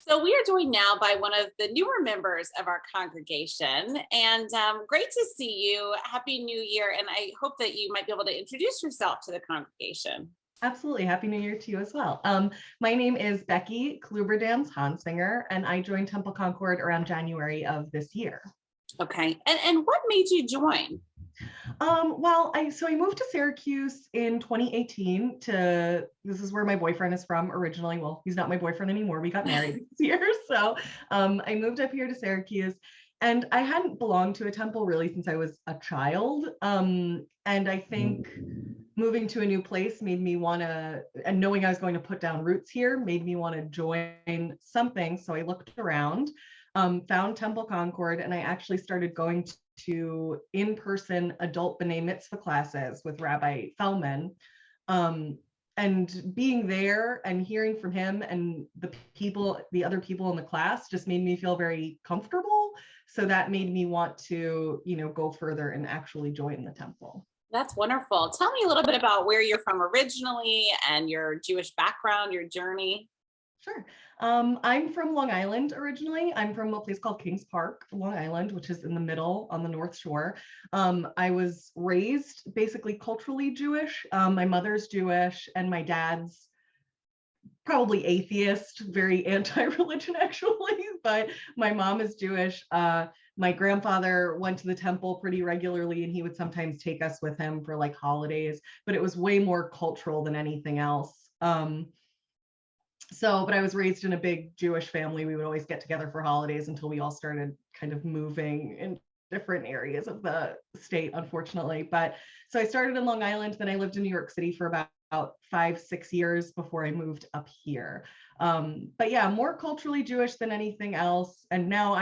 So we are joined now by one of the newer members of our congregation, and great to see you. Happy New Year, and I hope that you might be able to introduce yourself to the congregation. Absolutely. Happy New Year to you as well. My name is Becky Kluberdams Hansinger, and I joined Temple Concord around January of this year. Okay, and what made you join? I moved to Syracuse in 2018 this is where my boyfriend is from originally. Well, he's not my boyfriend anymore. We got married this year. I moved up here to Syracuse, and I hadn't belonged to a temple really since I was a child. And I think moving to a new place made me want to, and knowing I was going to put down roots here made me want to join something. So I looked around, found Temple Concord, and I actually started going to in-person adult B'nai Mitzvah classes with Rabbi Feldman. And being there and hearing from him and the other people in the class just made me feel very comfortable. So that made me want to, go further and actually join the temple. That's wonderful. Tell me a little bit about where you're from originally and your Jewish background, your journey. Sure. I'm from Long Island originally. I'm from a place called Kings Park, Long Island, which is in the middle on the North Shore. I was raised basically culturally Jewish. My mother's Jewish and my dad's probably atheist, very anti-religion actually, but my mom is Jewish. My grandfather went to the temple pretty regularly, and he would sometimes take us with him for like holidays, but it was way more cultural than anything else. But I was raised in a big Jewish family. We would always get together for holidays until we all started kind of moving in different areas of the state, unfortunately. But so I started in Long Island, then I lived in New York City for about 5-6 years before I moved up here. But yeah, more culturally Jewish than anything else. And now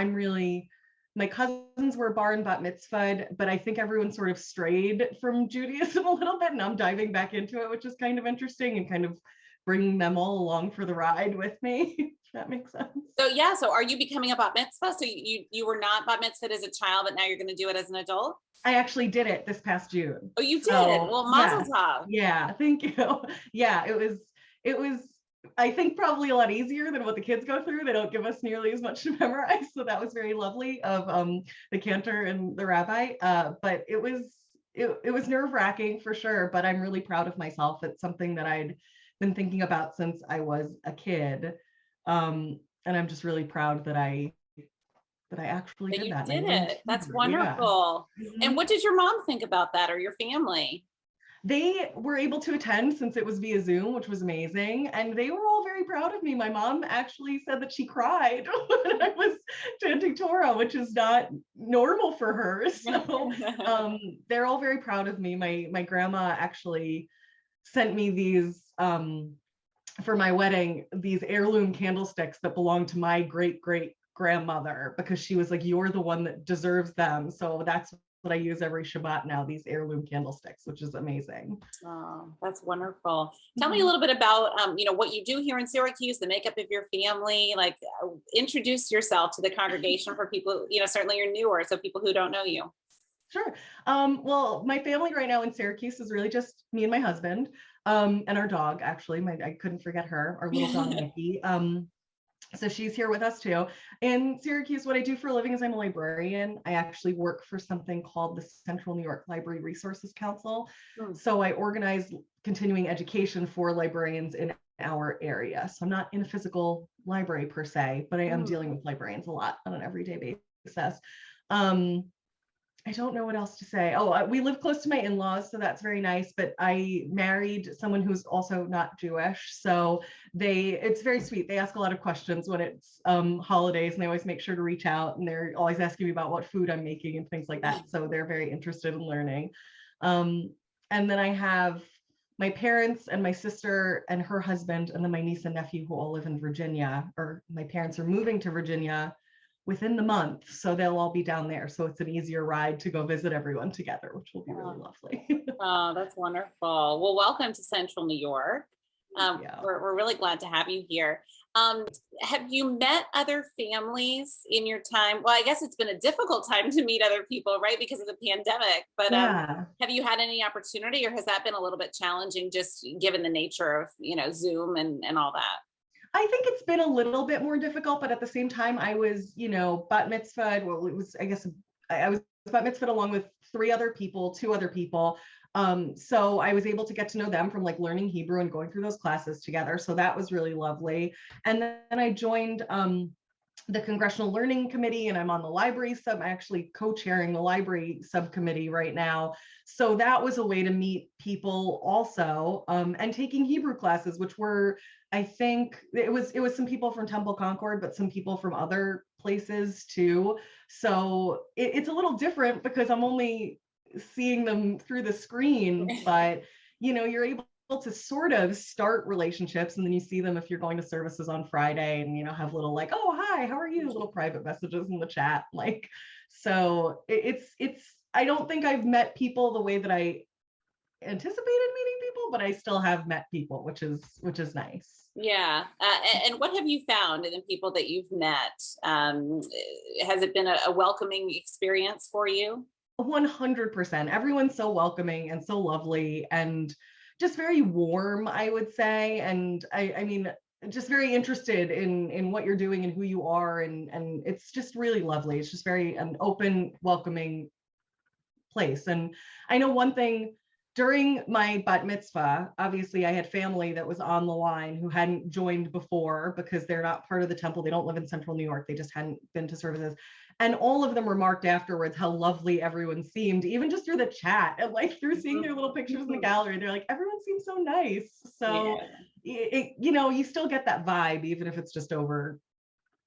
my cousins were bar and bat mitzvahed, but I think everyone sort of strayed from Judaism a little bit, and I'm diving back into it, which is kind of interesting and kind of bringing them all along for the ride with me, if that makes sense. So are you becoming a bat mitzvah? So you were not bat mitzvahed as a child, but now you're going to do it as an adult? I actually did it this past June. Oh, you did? Well, mazel tov. Yeah, thank you. Yeah, it was, I think probably a lot easier than what the kids go through. They don't give us nearly as much to memorize. So that was very lovely of the cantor and the rabbi. But it was nerve-wracking for sure, but I'm really proud of myself. It's something that I'd been thinking about since I was a kid. And I'm just really proud that I actually did that. You did it. That's wonderful. Yeah. And what did your mom think about that, or your family? They were able to attend since it was via Zoom, which was amazing. And they were all very proud of me. My mom actually said that she cried when I was chanting Torah, which is not normal for her. So they're all very proud of me. My grandma actually sent me these, for my wedding, these heirloom candlesticks that belong to my great grandmother, because she was like, you're the one that deserves them. So that's what I use every Shabbat now, these heirloom candlesticks, which is amazing. Oh, that's wonderful. Tell me a little bit about, what you do here in Syracuse, the makeup of your family, introduce yourself to the congregation for people, certainly you're newer, so people who don't know you. Sure. Well, my family right now in Syracuse is really just me and my husband, and our dog, actually. I couldn't forget her, our little dog, Nikki. So she's here with us too. In Syracuse, what I do for a living is I'm a librarian. I actually work for something called the Central New York Library Resources Council. So I organize continuing education for librarians in our area. So I'm not in a physical library per se, but I am dealing with librarians a lot on an everyday basis. I don't know what else to say. Oh, we live close to my in-laws, so that's very nice. But I married someone who's also not Jewish, so it's very sweet. They ask a lot of questions when it's holidays, and they always make sure to reach out, and they're always asking me about what food I'm making and things like that. So they're very interested in learning. And then I have my parents and my sister and her husband, and then my niece and nephew who all live in Virginia, or my parents are moving to Virginia within the month, so they'll all be down there. So it's an easier ride to go visit everyone together, which will be really lovely. Oh, that's wonderful. Well, welcome to Central New York. We're really glad to have you here. Have you met other families in your time? Well, I guess it's been a difficult time to meet other people, right? Because of the pandemic, but have you had any opportunity, or has that been a little bit challenging just given the nature of, Zoom and all that? I think it's been a little bit more difficult, but at the same time, I was, bat mitzvahed. Well, it was, I guess, I was bat mitzvahed along with two other people. So I was able to get to know them from like learning Hebrew and going through those classes together. So that was really lovely. And then I joined the Congressional Learning Committee, and I'm on the library I'm actually co-chairing the library subcommittee right now. So that was a way to meet people also, and taking Hebrew classes, which were, I think it was some people from Temple Concord, but some people from other places too. So it's a little different because I'm only seeing them through the screen, but you're able to sort of start relationships, and then you see them if you're going to services on Friday, and have little like, oh hi, how are you, little private messages in the chat, like. So it's I don't think I've met people the way that I anticipated meeting people, but I still have met people, which is nice. Yeah. And what have you found in the people that you've met? Has it been a welcoming experience for you? 100%. Everyone's so welcoming and so lovely and just very warm, I would say. And I mean, just very interested in what you're doing and who you are. And it's just really lovely. It's just very an open, welcoming place. And I know one thing, during my bat mitzvah, obviously I had family that was on the line who hadn't joined before because they're not part of the temple. They don't live in central New York. They just hadn't been to services. And all of them remarked afterwards how lovely everyone seemed, even just through the chat and like through seeing their little pictures in the gallery. They're like, everyone seems so nice. So, you still get that vibe, even if it's just over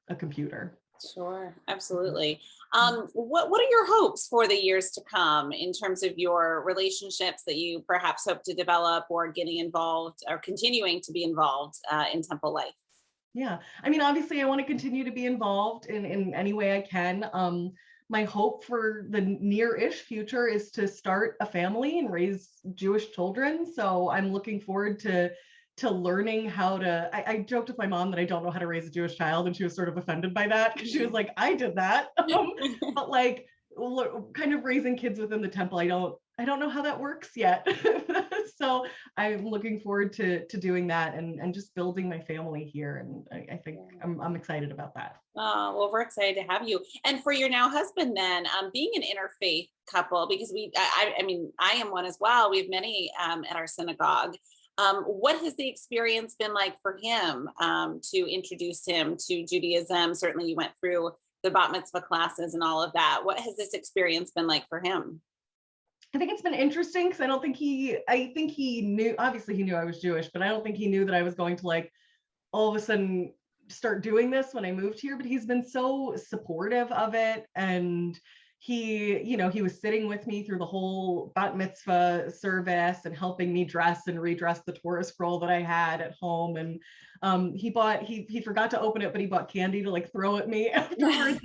a computer. Sure, absolutely. What are your hopes for the years to come in terms of your relationships that you perhaps hope to develop, or getting involved or continuing to be involved in temple life? Yeah, I mean, obviously I want to continue to be involved in any way I can. My hope for the near-ish future is to start a family and raise Jewish children. So I'm looking forward to learning how to, I joked with my mom that I don't know how to raise a Jewish child, and she was sort of offended by that because she was like, I did that. But like kind of raising kids within the temple, I don't know how that works yet. So I'm looking forward to doing that and just building my family here. And I think I'm excited about that. Oh, well, we're excited to have you. And for your now husband, then, being an interfaith couple, because I mean, I am one as well. We have many at our synagogue. What has the experience been like for him to introduce him to Judaism? Certainly you went through the bat mitzvah classes and all of that. What has this experience been like for him? I think it's been interesting because I think he knew, obviously he knew I was Jewish, but I don't think he knew that I was going to like all of a sudden start doing this when I moved here, but he's been so supportive of it. And he was sitting with me through the whole bat mitzvah service and helping me dress and redress the Torah scroll that I had at home. And he forgot to open it, but he bought candy to like throw at me afterwards.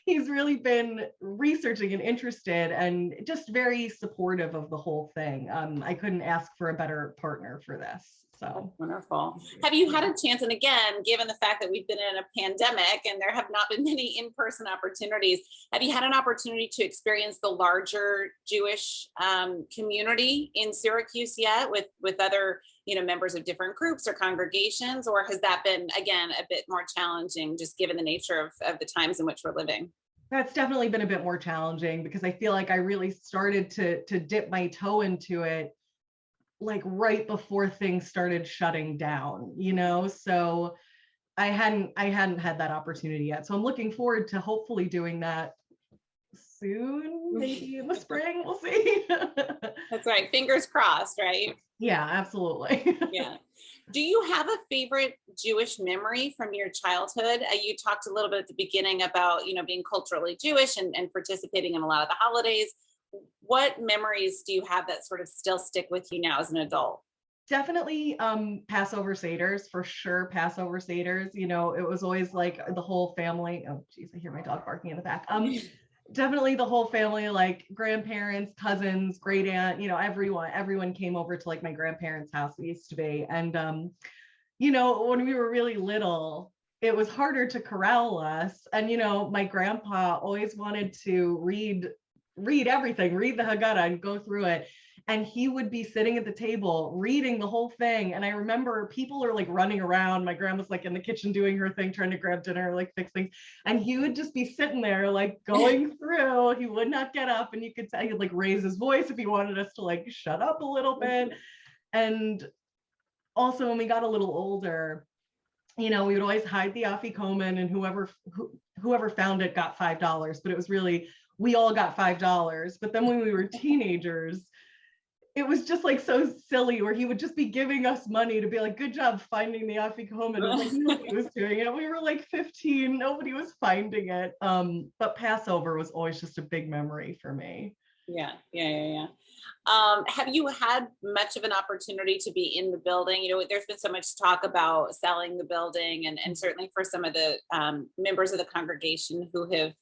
He's really been researching and interested and just very supportive of the whole thing. I couldn't ask for a better partner for this. So that's wonderful. Have you had a chance, and again, given the fact that we've been in a pandemic and there have not been many in-person opportunities, have you had an opportunity to experience the larger Jewish community in Syracuse yet with other members of different groups or congregations, or has that been, again, a bit more challenging just given the nature of the times in which we're living? That's definitely been a bit more challenging because I feel like I really started to dip my toe into it like right before things started shutting down, so I hadn't had that opportunity yet. So I'm looking forward to hopefully doing that soon, maybe in the spring, we'll see. That's right, fingers crossed, right? Yeah, absolutely. Yeah. Do you have a favorite Jewish memory from your childhood? You talked a little bit at the beginning about, being culturally Jewish and participating in a lot of the holidays. What memories do you have that sort of still stick with you now as an adult? Definitely Passover Seders, for sure. Passover Seders, it was always like the whole family. Oh geez, I hear my dog barking in the back. Definitely the whole family, like grandparents, cousins, great aunt, everyone came over to like my grandparents' house, it used to be. And when we were really little, it was harder to corral us. And my grandpa always wanted to read everything, read the Haggadah and go through it. and he would be sitting at the table reading the whole thing. And I remember people are like running around. My grandma's like in the kitchen doing her thing, trying to grab dinner, like fix things. And he would just be sitting there like going through. He would not get up, and you could tell he would like raise his voice if he wanted us to like shut up a little bit. And also when we got a little older, we would always hide the afikoman, and whoever found it got $5. But it was really, we all got $5. But then when we were teenagers, it was just like so silly, where he would just be giving us money to be like, good job finding the afikoman. And like nobody was doing it. We were like 15, nobody was finding it. But Passover was always just a big memory for me. Yeah. Have you had much of an opportunity to be in the building? There's been so much talk about selling the building, and certainly for some of the members of the congregation who have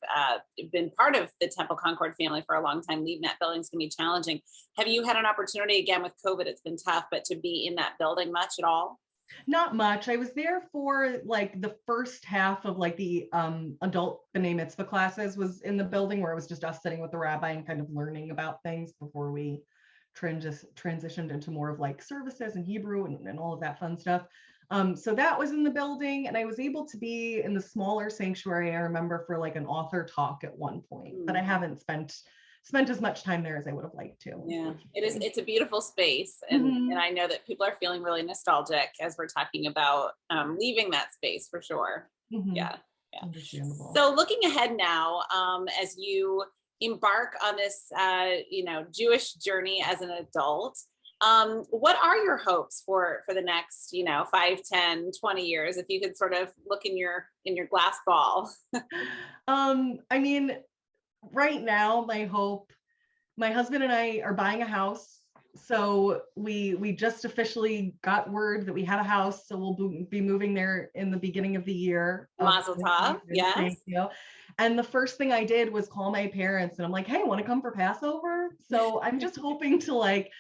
been part of the Temple Concord family for a long time, leaving that building is going to be challenging. Have you had an opportunity, again with COVID, it's been tough, but to be in that building much at all? Not much. I was there for like the first half of like the adult B'nai Mitzvah classes was in the building, where it was just us sitting with the rabbi and kind of learning about things before we transitioned into more of like services in Hebrew and all of that fun stuff. So that was in the building, and I was able to be in the smaller sanctuary, I remember, for like an author talk at one point, but I haven't spent as much time there as I would have liked to. Yeah, it's a beautiful space, and I know that people are feeling really nostalgic as we're talking about leaving that space for sure. Yeah. Understandable. So looking ahead now, as you embark on this Jewish journey as an adult, what are your hopes for the next 5, 10, 20 years, if you could sort of look in your glass ball? I mean, right now, my husband and I are buying a house. So we just officially got word that we had a house. So we'll be moving there in the beginning of the year. Mazel tov. Yes. Thank you. And the first thing I did was call my parents, and I'm like, hey, want to come for Passover? So I'm just hoping to like,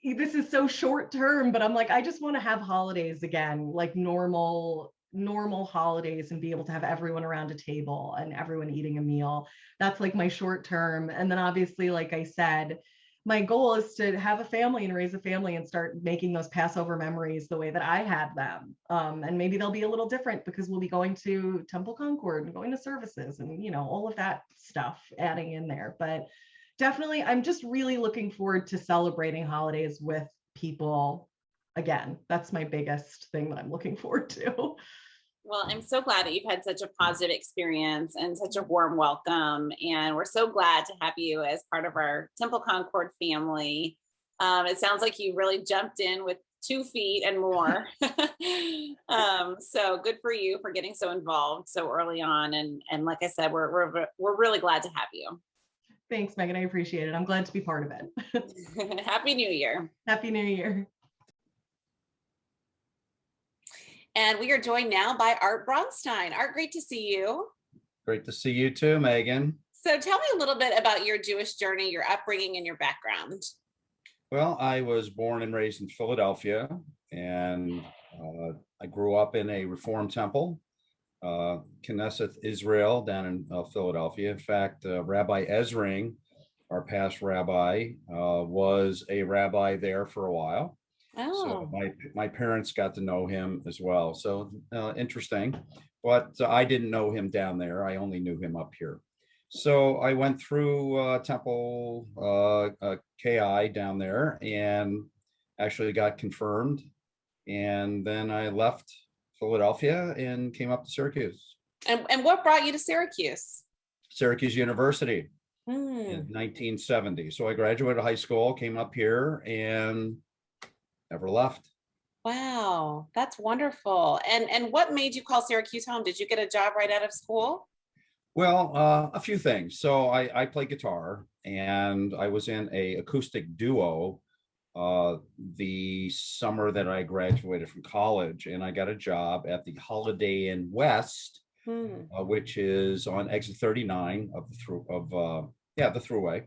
this is so short term, but I'm like, I just want to have holidays again, like normal holidays, and be able to have everyone around a table and everyone eating a meal. That's like my short term. And then obviously, like I said, my goal is to have a family and raise a family and start making those Passover memories the way that I had them. And maybe they'll be a little different because we'll be going to Temple Concord and going to services and, all of that stuff adding in there. But definitely, I'm just really looking forward to celebrating holidays with people again. That's my biggest thing that I'm looking forward to. Well, I'm so glad that you've had such a positive experience and such a warm welcome. And we're so glad to have you as part of our Temple Concord family. It sounds like you really jumped in with 2 feet and more. So good for you for getting so involved so early on. And like I said, we're really glad to have you. Thanks, Megan. I appreciate it. I'm glad to be part of it. Happy New Year. Happy New Year. And we are joined now by Art Bronstein. Art, great to see you. Great to see you too, Megan. So tell me a little bit about your Jewish journey, your upbringing, and your background. Well, I was born and raised in Philadelphia, and I grew up in a Reform temple, Knesset Israel, down in Philadelphia. In fact, Rabbi Ezring, our past rabbi, was a rabbi there for a while. Oh. So my parents got to know him as well. So interesting. But I didn't know him down there. I only knew him up here. So I went through Temple KI down there and actually got confirmed. And then I left Philadelphia and came up to Syracuse. And what brought you to Syracuse? Syracuse University in 1970. So I graduated high school, came up here, and never left. Wow, that's wonderful. And what made you call Syracuse home? Did you get a job right out of school? Well, a few things. So I play guitar, and I was in a acoustic duo the summer that I graduated from college, and I got a job at the Holiday Inn West, which is on exit 39 of the Thruway.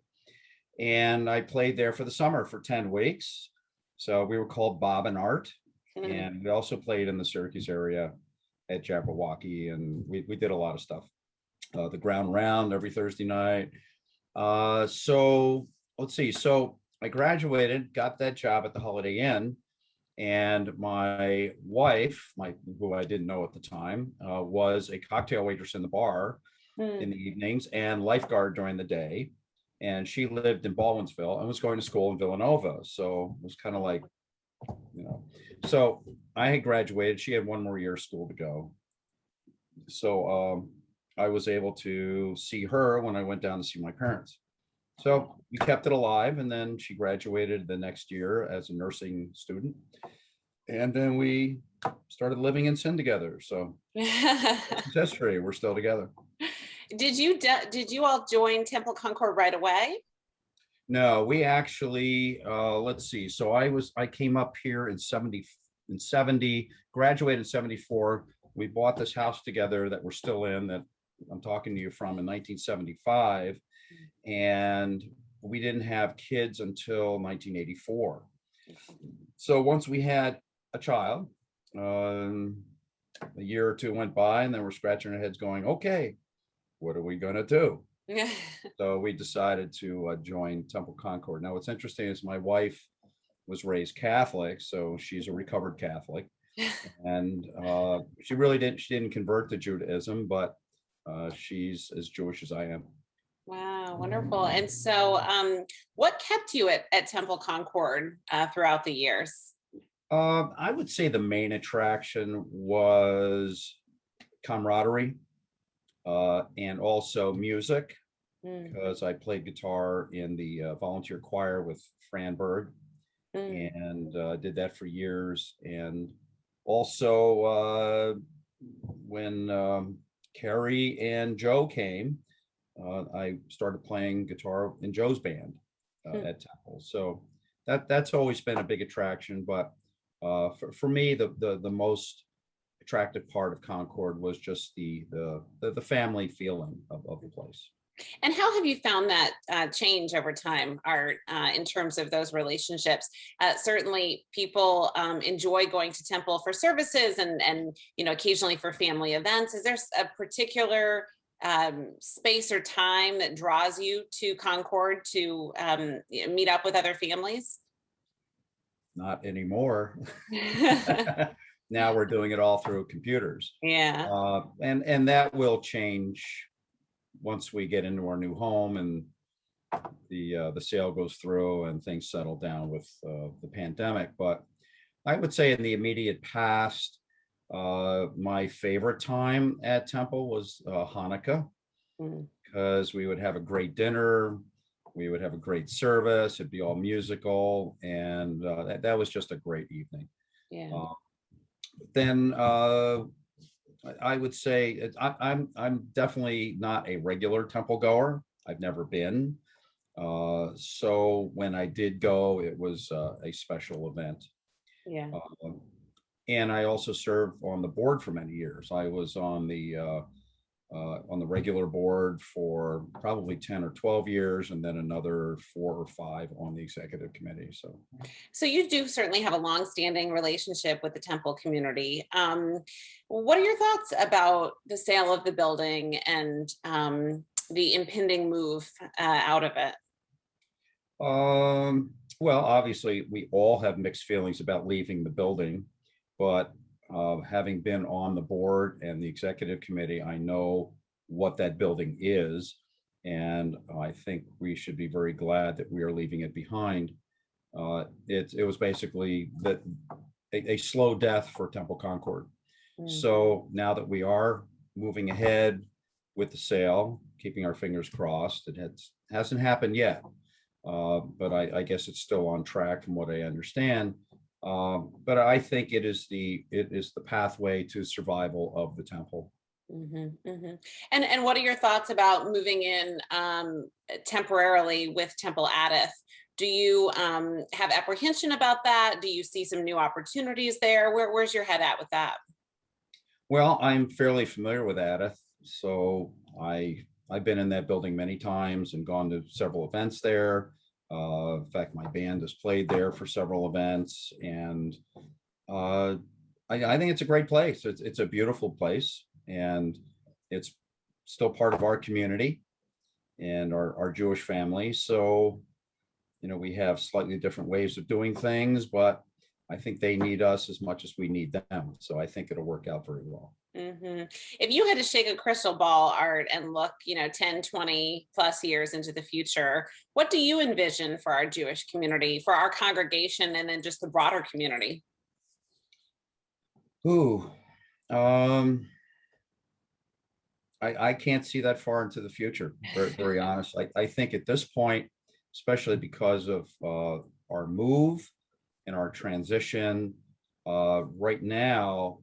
And I played there for the summer for 10 weeks. So we were called Bob and Art, and we also played in the Syracuse area at Jabberwocky, and we did a lot of stuff. The Ground Round every Thursday night. So let's see. So I graduated, got that job at the Holiday Inn, and my wife, who I didn't know at the time, was a cocktail waitress in the bar in the evenings and lifeguard during the day. And she lived in Baldwinsville and was going to school in Villanova. So it was kind of like, you know, so I had graduated. She had one more year of school to go. So I was able to see her when I went down to see my parents. So we kept it alive, and then she graduated the next year as a nursing student. And then we started living in sin together. So it's history. We're still together. Did you all join Temple Concord right away? No, we actually, let's see. So I came up here in 70, graduated in 74. We bought this house together that we're still in, that I'm talking to you from, in 1975. And we didn't have kids until 1984. So once we had a child, a year or two went by, and then we're scratching our heads going, okay, what are we going to do? So we decided to join Temple Concord. Now, what's interesting is my wife was raised Catholic, so she's a recovered Catholic. And she didn't convert to Judaism, but she's as Jewish as I am. Wow, wonderful. And so what kept you at Temple Concord throughout the years? I would say the main attraction was camaraderie and also music, because I played guitar in the volunteer choir with Fran Berg, and did that for years. And also when Carrie and Joe came, I started playing guitar in Joe's band at Temple. So that's always been a big attraction. But for me, the most attractive part of Concord was just the family feeling of the place. And how have you found that change over time, Art, in terms of those relationships? Certainly people enjoy going to Temple for services and occasionally for family events. Is there a particular space or time that draws you to Concord to meet up with other families? Not anymore. Now we're doing it all through computers. Yeah. And that will change once we get into our new home and the sale goes through and things settle down with the pandemic. But I would say in the immediate past, my favorite time at Temple was Hanukkah, because we would have a great dinner, we would have a great service, it'd be all musical, and that was just a great evening. Yeah. Then I would say I'm definitely not a regular Temple goer. I've never been. So when I did go, it was a special event. Yeah. And I also served on the board for many years. I was on the regular board for probably 10 or 12 years, and then another 4 or 5 on the executive committee. So you do certainly have a long-standing relationship with the Temple community. What are your thoughts about the sale of the building and the impending move out of it? Well, obviously, we all have mixed feelings about leaving the building, but having been on the board and the executive committee, I know what that building is, and I think we should be very glad that we are leaving it behind. It was basically a slow death for Temple Concord. So now that we are moving ahead with the sale, keeping our fingers crossed, it hasn't happened yet, but I guess it's still on track from what I understand. But I think it is the pathway to survival of the Temple. And what are your thoughts about moving in temporarily with Temple Addith? Do you have apprehension about that? Do you see some new opportunities there? Where's your head at with that? Well, I'm fairly familiar with Addith, so I've been in that building many times and gone to several events there. In fact, my band has played there for several events, and I think it's a great place. It's a beautiful place, and it's still part of our community and our Jewish family. So, we have slightly different ways of doing things, but I think they need us as much as we need them. So I think it'll work out very well. Mm-hmm. If you had to shake a crystal ball, Art, and look, 10, 20 plus years into the future, what do you envision for our Jewish community, for our congregation, and then just the broader community? Ooh, I can't see that far into the future, very honest. I think at this point, especially because of our move and our transition, right now,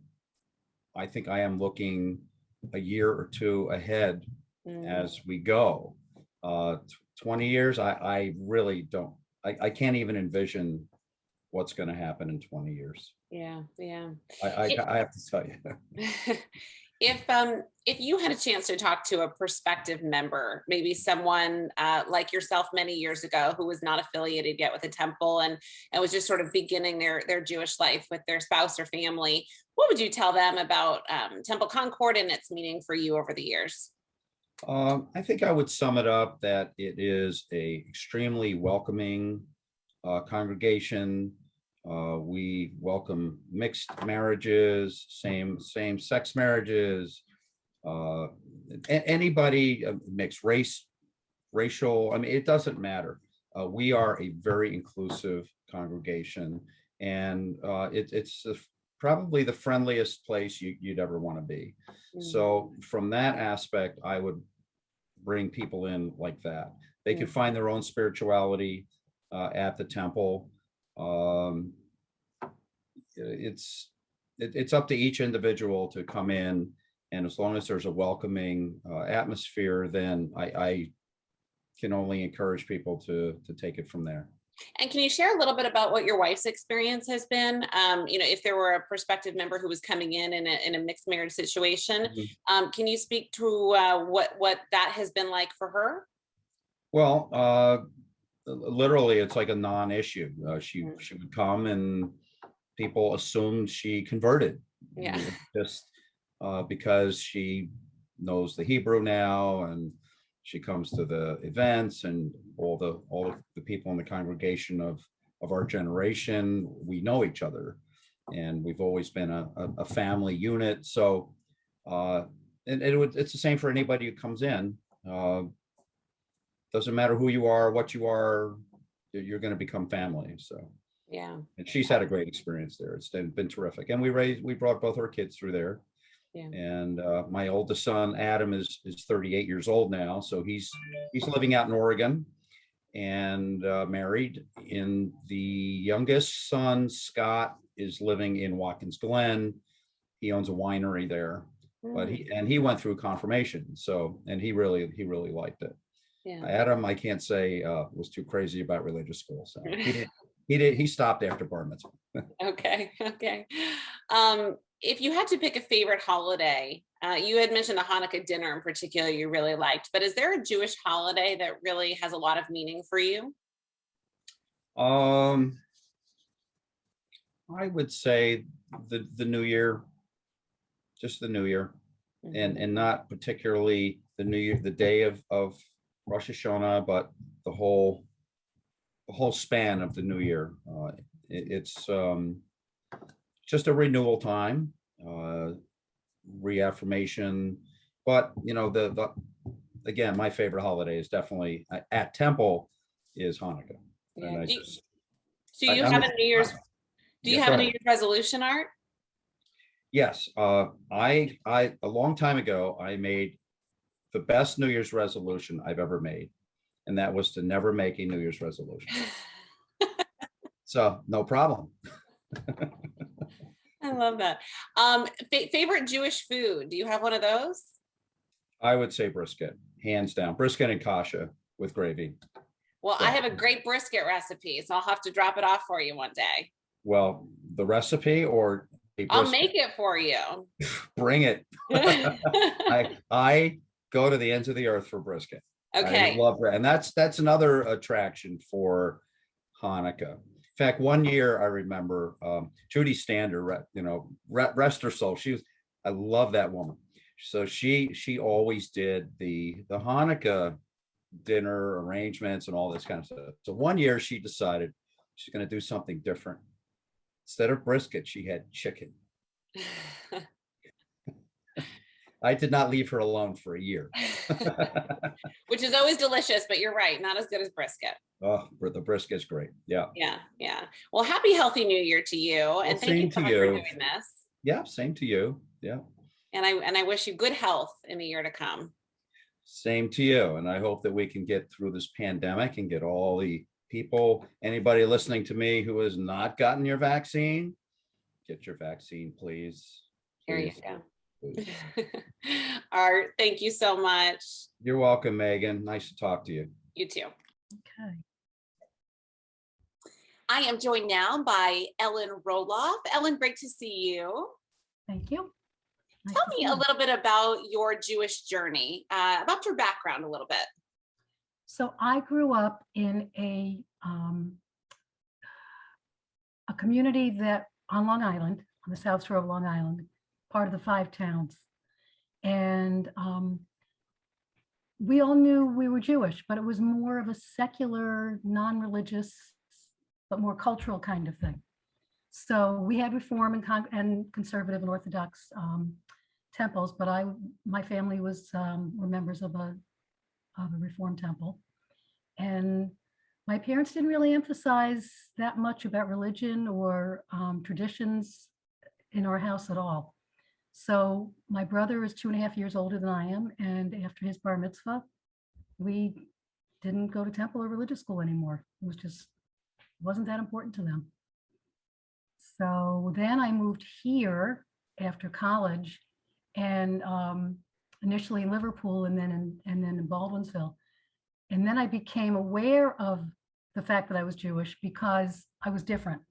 I think I am looking a year or two ahead as we go. 20 years, I really don't, I can't even envision what's going to happen in 20 years. Yeah. I have to tell you. If you had a chance to talk to a prospective member, maybe someone like yourself many years ago who was not affiliated yet with a temple and was just sort of beginning their Jewish life with their spouse or family, what would you tell them about Temple Concord and its meaning for you over the years? I think I would sum it up that it is a extremely welcoming congregation. We welcome mixed marriages, same sex marriages, anybody mixed racial. I mean, it doesn't matter. We are a very inclusive congregation, and it's probably the friendliest place you'd ever want to be. So from that aspect, I would bring people in like that. They can find their own spirituality at the temple. It's up to each individual to come in, and as long as there's a welcoming atmosphere, then I can only encourage people to take it from there. And can you share a little bit about what your wife's experience has been? If there were a prospective member who was coming in a mixed marriage situation, can you speak to what that has been like for her? Well, literally, it's like a non-issue. She would come, and people assumed she converted. Yeah. Just because she knows the Hebrew now, and she comes to the events, and all the people in the congregation of our generation, we know each other, and we've always been a family unit. So it's the same for anybody who comes in. Doesn't matter who you are, what you are, you're going to become family. So yeah. And she's had a great experience there. It's been terrific. And we brought both our kids through there. Yeah. And my oldest son, Adam, is 38 years old now. So he's living out in Oregon and married. And the youngest son, Scott, is living in Watkins Glen. He owns a winery there. But he went through confirmation. So, and he really liked it. Yeah. Adam, I can't say was too crazy about religious school. So he stopped after bar mitzvah. Okay. If you had to pick a favorite holiday, you had mentioned the Hanukkah dinner in particular you really liked, but is there a Jewish holiday that really has a lot of meaning for you? I would say the New Year, just the New Year, and not particularly the New Year, the day of Rosh Hashanah, but the whole span of the New Year. It's just a renewal time, reaffirmation. But the again, my favorite holiday is definitely at Temple is Hanukkah. Yeah. And do you have a New Year's? Do you have a New Year's resolution, Art? Yes, I a long time ago I made the best New Year's resolution I've ever made, and that was to never make a New Year's resolution. So no problem. I love that. Favorite Jewish food? Do you have one of those? I would say brisket, hands down. Brisket and kasha with gravy. Well, so I have a great brisket recipe, so I'll have to drop it off for you one day. Well, the recipe or I'll make it for you. Bring it. I go to the ends of the earth for brisket. Okay. I love it. And that's another attraction for Hanukkah. In fact, one year I remember Judy Stander, rest her soul. I love that woman. So she always did the Hanukkah dinner arrangements and all this kind of stuff. So one year she decided she's going to do something different. Instead of brisket, she had chicken. I did not leave her alone for a year. Which is always delicious, but you're right, not as good as brisket. Oh, the brisket's great. Yeah. Yeah. Well, happy healthy new year to you. And thank you so much for doing this. Yeah, same to you. Yeah. And I wish you good health in the year to come. Same to you. And I hope that we can get through this pandemic and get all the people, anybody listening to me who has not gotten your vaccine, get your vaccine, please. There you go. Art, thank you so much. You're welcome, Megan. Nice to talk to you. You too. Okay. I am joined now by Ellen Roloff. Ellen, great to see you. Thank you. Nice Tell me a little bit about your Jewish journey, about your background a little bit. So I grew up in a community that on Long Island, on the South Shore of Long Island, part of the 5 towns. And we all knew we were Jewish, but it was more of a secular, non-religious, but more cultural kind of thing. So we had Reform and Conservative and Orthodox temples, but my family were members of a Reform temple. And my parents didn't really emphasize that much about religion or traditions in our house at all. So my brother is 2.5 years older than I am, and after his bar mitzvah, we didn't go to temple or religious school anymore. Wasn't that important to them. So then I moved here after college, and initially in Liverpool and then in Baldwinsville. And then I became aware of the fact that I was Jewish because I was different.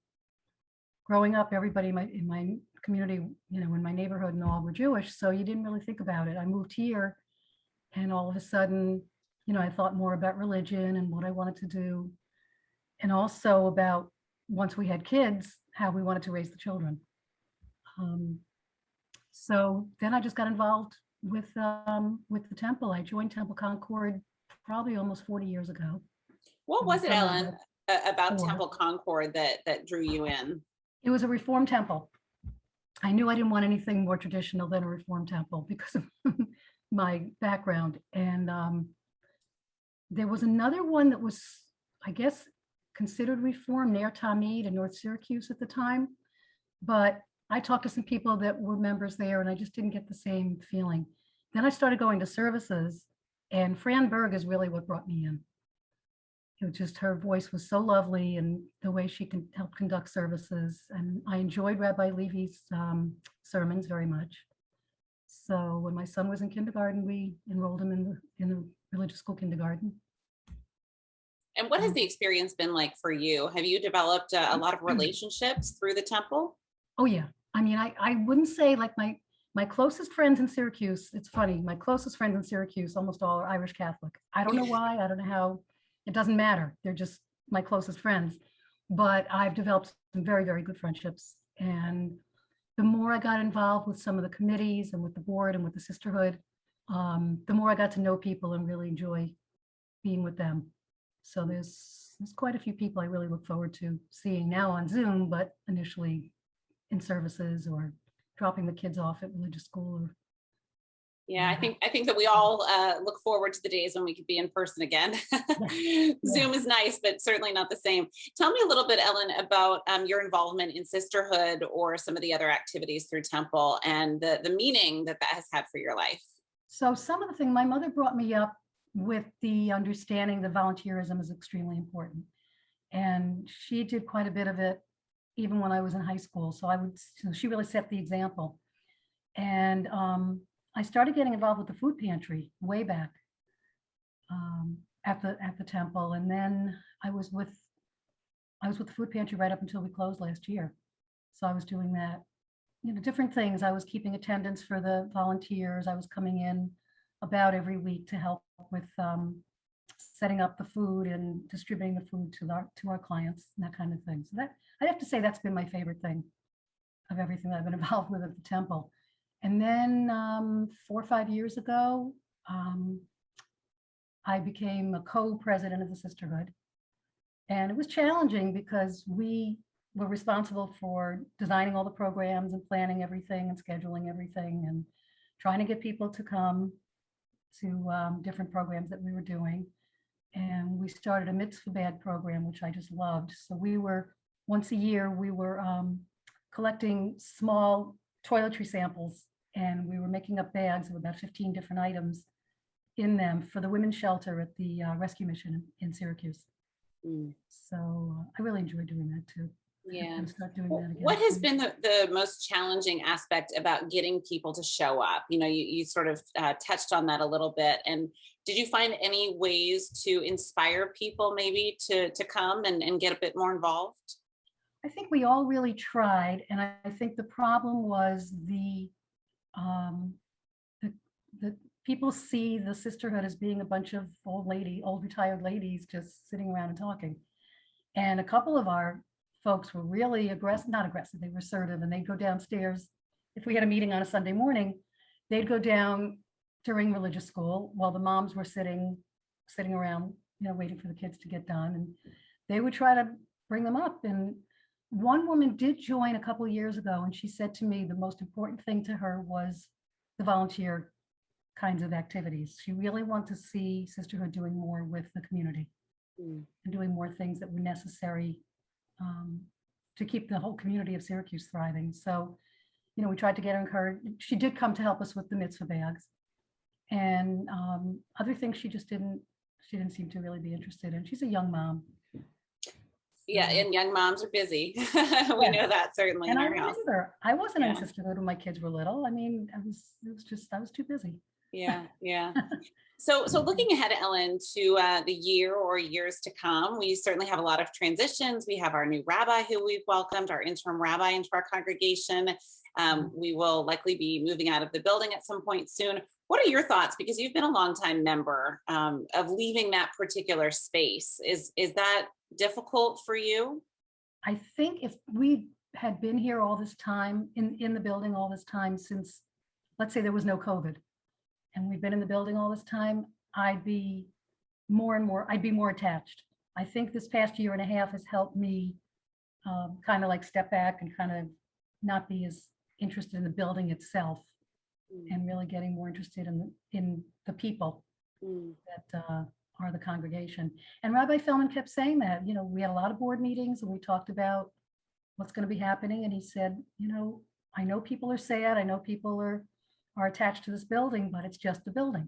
Growing up, everybody in my community, in my neighborhood and all were Jewish, so you didn't really think about it. I moved here, and all of a sudden, I thought more about religion and what I wanted to do, and also about, once we had kids, how we wanted to raise the children. So then I just got involved with the temple. I joined Temple Concord probably almost 40 years ago. What was it, Ellen, about Temple Concord that drew you in? It was a Reform temple. I knew I didn't want anything more traditional than a Reform temple because of my background. And there was another one that was, I guess, considered Reform, Ner Tamid in North Syracuse at the time. But I talked to some people that were members there, and I just didn't get the same feeling. Then I started going to services, and Fran Berg is really what brought me in. It was just, her voice was so lovely, and the way she can help conduct services. And I enjoyed Rabbi Levy's sermons very much. So when my son was in kindergarten, we enrolled him in the religious school kindergarten. And what has the experience been like for you? Have you developed a lot of relationships through the temple? Oh yeah. I mean, I wouldn't say like my closest friends in Syracuse, it's funny, my closest friends in Syracuse almost all are Irish Catholic. I don't know why, I don't know how, it doesn't matter. They're just my closest friends. But I've developed some very, very good friendships. And the more I got involved with some of the committees and with the board and with the sisterhood, the more I got to know people and really enjoy being with them. So there's quite a few people I really look forward to seeing now on Zoom, but initially in services or dropping the kids off at religious school. Yeah, I think that we all look forward to the days when we could be in person again. Yeah. Zoom is nice, but certainly not the same. Tell me a little bit, Ellen, about your involvement in sisterhood or some of the other activities through Temple and the meaning that has had for your life. So some of the things, my mother brought me up with the understanding that volunteerism is extremely important. And she did quite a bit of it even when I was in high school. So she really set the example. And I started getting involved with the food pantry way back at the temple. And then I was with the food pantry right up until we closed last year. So I was doing that, different things. I was keeping attendance for the volunteers. I was coming in about every week to help with setting up the food and distributing the food to our clients and that kind of thing. So that, I have to say, that's been my favorite thing of everything that I've been involved with at the temple. And then 4 or 5 years ago, I became a co-president of the sisterhood. And it was challenging because we were responsible for designing all the programs and planning everything and scheduling everything and trying to get people to come to different programs that we were doing. And we started a mitzvah bag program, which I just loved. So we were, once a year, we were collecting small toiletry samples, and we were making up bags of about 15 different items in them for the women's shelter at the rescue mission in Syracuse. So I really enjoyed doing that too. Yeah. Start doing that again. What has been the most challenging aspect about getting people to show up? You know, you sort of touched on that a little bit. And did you find any ways to inspire people maybe to come and get a bit more involved? I think we all really tried. And I think the problem was the people see the sisterhood as being a bunch of old retired ladies just sitting around and talking. And a couple of our folks were really not aggressive, they were assertive, and they'd go downstairs. If we had a meeting on a Sunday morning, they'd go down during religious school while the moms were sitting around, waiting for the kids to get done. And they would try to bring them up. And one woman did join a couple of years ago, and she said to me the most important thing to her was the volunteer kinds of activities. She really wanted to see sisterhood doing more with the community and doing more things that were necessary to keep the whole community of Syracuse thriving. So, we tried to get her encouraged. She did come to help us with the mitzvah bags, and other things she didn't seem to really be interested in. She's a young mom. Yeah, and young moms are busy. We know that certainly and in our house. I wasn't in sisterhood when my kids were little. I mean, I was too busy. Yeah. So looking ahead, Ellen, to the year or years to come, we certainly have a lot of transitions. We have our new rabbi who we've welcomed, our interim rabbi into our congregation. We will likely be moving out of the building at some point soon. What are your thoughts? Because you've been a longtime member of leaving that particular space. Is that difficult for you? I think if we had been here all this time, in the building all this time since, let's say there was no COVID, and we've been in the building all this time, I'd be more attached. I think this past year and a half has helped me kind of like step back and kind of not be as interested in the building itself and really getting more interested in the people that are the congregation. And Rabbi Feldman kept saying that, we had a lot of board meetings and we talked about what's going to be happening. And he said, I know people are sad. I know people are attached to this building, but it's just a building.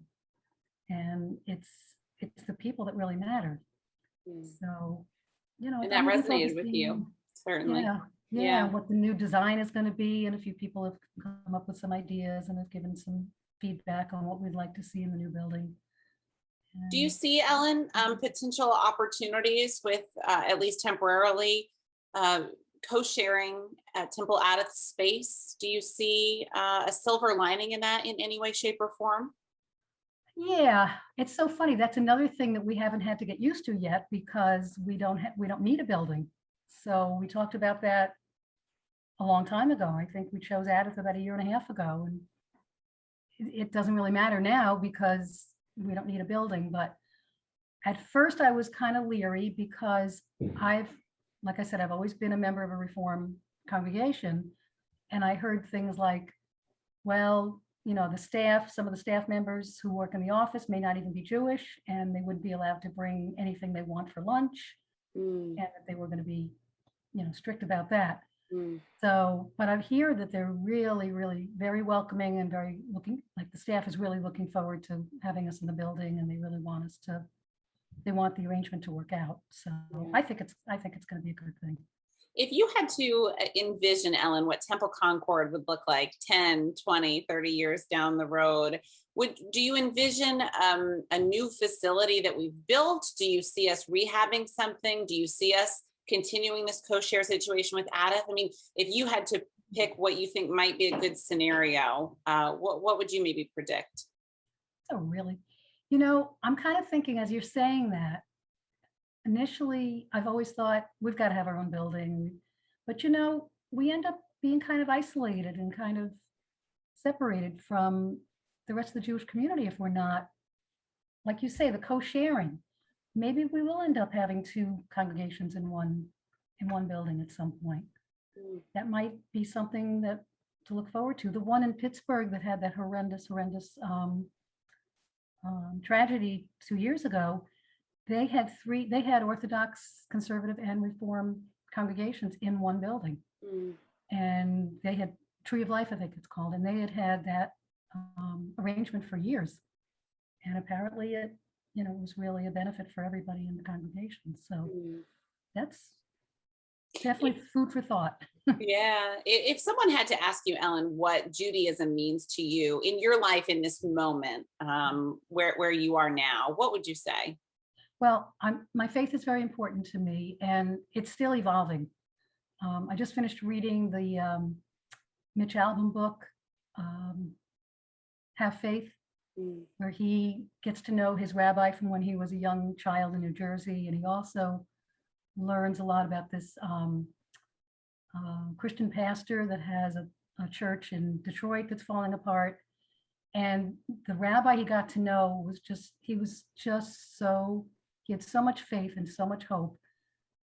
And it's the people that really matter. So, and that resonated with you, certainly. Yeah, what the new design is going to be. And a few people have come up with some ideas and have given some feedback on what we'd like to see in the new building. Do you see, Ellen, potential opportunities with, at least temporarily, co-sharing at Temple Adith space? Do you see a silver lining in that in any way, shape, or form? Yeah, it's so funny. That's another thing that we haven't had to get used to yet because we don't need a building. So we talked about that a long time ago. I think we chose Adith about a year and a half ago, and it doesn't really matter now because we don't need a building. But at first I was kind of leery because like I said, I've always been a member of a Reform congregation, and I heard things like, well, some of the staff members who work in the office may not even be Jewish, and they wouldn't be allowed to bring anything they want for lunch, and that they were going to be, strict about that. So, but I hear that they're really, really very welcoming and the staff is really looking forward to having us in the building, and they really want they want the arrangement to work out. So I think it's going to be a good thing. If you had to envision, Ellen, what Temple Concord would look like 10, 20, 30 years down the road, do you envision a new facility that we've built? Do you see us rehabbing something? Do you see us continuing this co-share situation with Adith? I mean, if you had to pick what you think might be a good scenario, what would you maybe predict? Oh, really? I'm kind of thinking as you're saying that, initially, I've always thought we've got to have our own building, but we end up being kind of isolated and kind of separated from the rest of the Jewish community if we're not like you say, the co-sharing. Maybe we will end up having two congregations in one building at some point. That might be something that to look forward to. The one in Pittsburgh that had that horrendous tragedy 2 years ago, they had Orthodox, conservative, and Reform congregations in one building. And they had Tree of Life, I think it's called, and they had that arrangement for years. And apparently it, was really a benefit for everybody in the congregation. So that's definitely food for thought. Yeah. If someone had to ask you, Ellen, what Judaism means to you in your life in this moment, where you are now, what would you say? Well, my faith is very important to me, and it's still evolving. I just finished reading the Mitch Albom book, Have Faith, where he gets to know his rabbi from when he was a young child in New Jersey, and he also learns a lot about this Christian pastor that has a church in Detroit that's falling apart. And the rabbi he got to know he had so much faith and so much hope.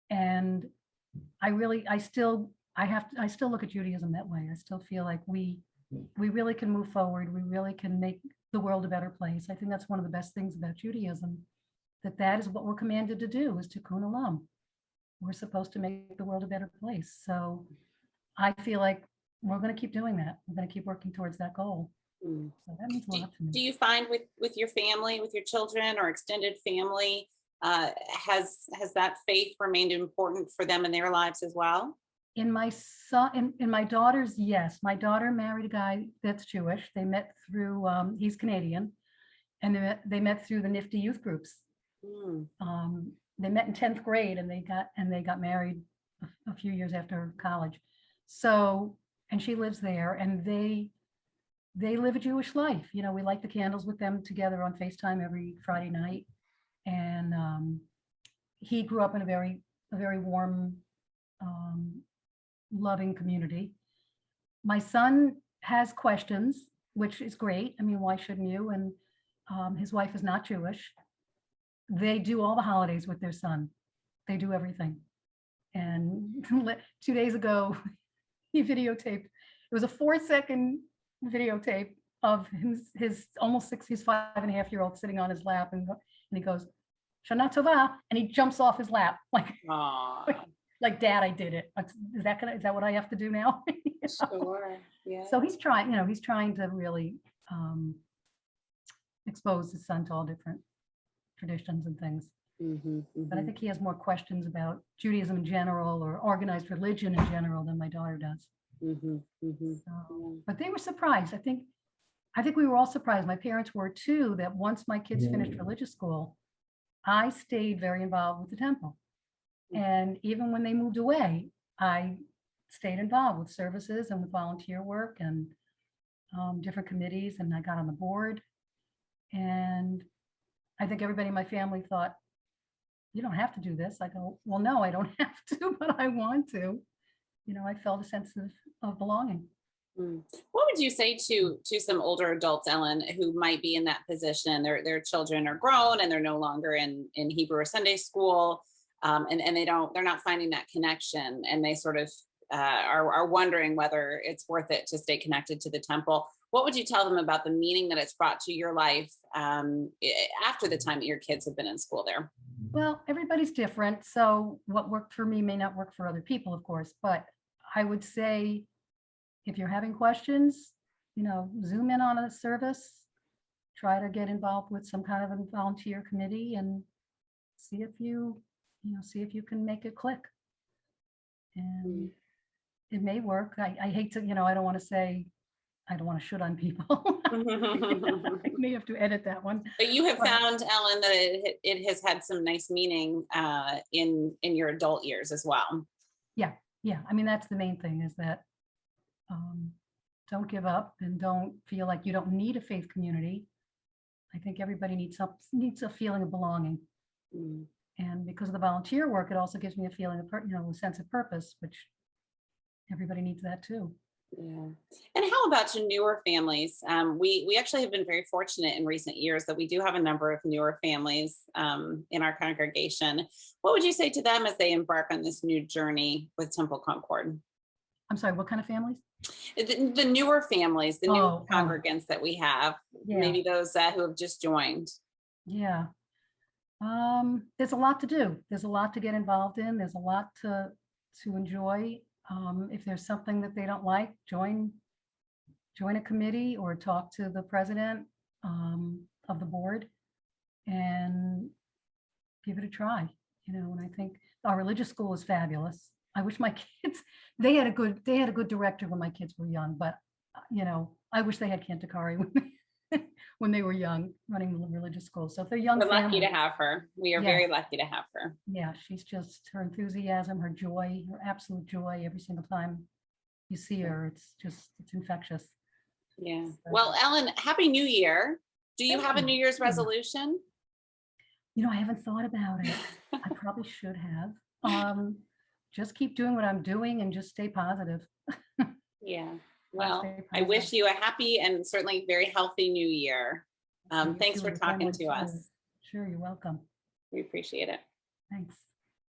And I still look at Judaism that way. I still feel like we really can move forward. We really can make the world a better place. I think that's one of the best things about Judaism, that is what we're commanded to do, is tikkun olam. We're supposed to make the world a better place. So I feel like we're going to keep doing that. We're going to keep working towards that goal. So that means a lot to me. Do you find with your family, with your children or extended family, has that faith remained important for them in their lives as well? In my daughter's, yes. My daughter married a guy that's Jewish. They met through, he's Canadian, and they met through the Nifty youth groups. They met in 10th grade, and they got married a few years after college. So, and she lives there, and they live a Jewish life. We light the candles with them together on FaceTime every Friday night. And he grew up in a very warm, loving community. My son has questions, which is great. I mean, why shouldn't you? And his wife is not Jewish. They do all the holidays with their son. They do everything. And 2 days ago, he videotaped. It was a 4-second videotape of his almost 5.5-year-old sitting on his lap, and he goes, "Shana Tova," and he jumps off his lap like, "Dad, I did it." Is that what I have to do now? Sure. Yeah. So he's trying to really expose his son to all different traditions and things. But I think he has more questions about Judaism in general, or organized religion in general, than my daughter does. So, but they were surprised. I think we were all surprised. My parents were too, that once my kids finished religious school, I stayed very involved with the temple. And even when they moved away, I stayed involved with services and with volunteer work and different committees, and I got on the board. And I think everybody in my family thought, "You don't have to do this." I go, "Well, no, I don't have to, but I want to." I felt a sense of belonging. What would you say to some older adults, Ellen, who might be in that position? Their children are grown and they're no longer in Hebrew or Sunday school, and they're not finding that connection, and they sort of are wondering whether it's worth it to stay connected to the temple. What would you tell them about the meaning that it's brought to your life after the time that your kids have been in school there? Well, everybody's different. So what worked for me may not work for other people, of course. But I would say, if you're having questions, zoom in on a service, try to get involved with some kind of a volunteer committee, and see if you can make it click. And it may work. I hate to, I don't want to shoot on people. I may have to edit that one. But you have found, Ellen, that it has had some nice meaning in your adult years as well. Yeah. I mean, that's the main thing, is that don't give up, and don't feel like you don't need a faith community. I think everybody needs a feeling of belonging. And because of the volunteer work, it also gives me a feeling of, a sense of purpose, which everybody needs that too. Yeah. And how about to newer families? We actually have been very fortunate in recent years that we do have a number of newer families in our congregation. What would you say to them as they embark on this new journey with Temple Concord? I'm sorry, what kind of families? The newer families, the new Oh, congregants that we have, yeah. maybe those who have just joined. Yeah. There's a lot to do. There's a lot to get involved in. There's a lot to enjoy. If there's something that they don't like, join a committee or talk to the president of the board and give it a try. You know, and I think our religious school is fabulous. I wish my kids, they had a good director when my kids were young, but you know, I wish they had Kantakari when they were young, running the religious school. So if they're young, we're lucky to have her. We are very lucky to have her. Yeah, she's just, her enthusiasm, her joy, her absolute joy every single time you see her. It's infectious. Yeah. So, well, Ellen, Happy New Year. Do you have a New Year's resolution? You know, I haven't thought about it. I probably should have. Just keep doing what I'm doing and just stay positive. Yeah. Well, I wish you a happy and certainly very healthy new year. Thanks for talking to us. Sure, you're welcome. We appreciate it. Thanks.